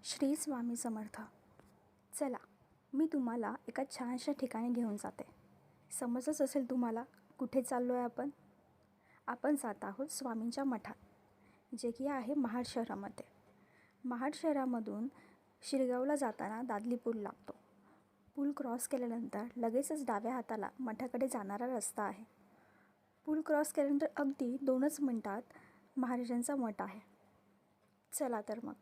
श्री स्वामी समर्थ. चला, मी तुम्हाला एका छानशा ठिकाणी घेऊन जाते. समजच असेल तुम्हाला कुठे चाललो आहे आपण. आपण जात आहोत स्वामींच्या मठात, जे की आहे महाड शहरामध्ये. महाड शहरामधून शिरगावला जाताना दादली पूल लागतो. पूल क्रॉस केल्यानंतर लगेचच डाव्या हाताला मठाकडे जाणारा रस्ता आहे. पूल क्रॉस केल्यानंतर अगदी 2च मिनटात महाराजांचा मठ आहे. चला तर मग.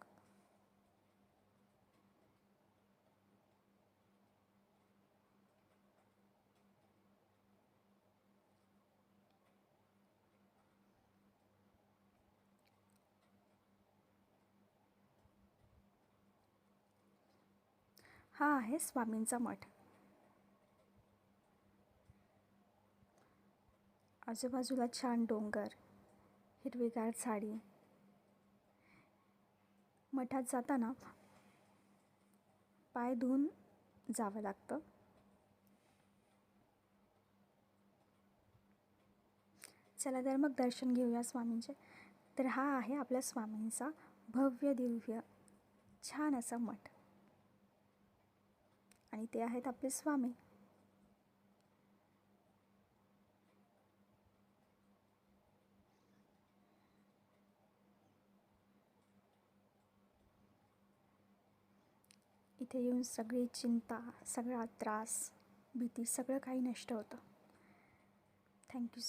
हा आहे स्वामींचा मठ. आजूबाजूला छान डोंगर, हिरवीगार झाडी. मठात जाताना पाय धुवून जावं लागतं. चला तर मग दर्शन घेऊया स्वामींचे. तर हा आहे आपल्या स्वामींचा भव्य दिव्य छान असा मठ, आणि ते आहेत आपले स्वामी. इथे येऊन सगळी चिंता, सगळा त्रास, भीती सगळं काही नष्ट होतं. थँक्यू.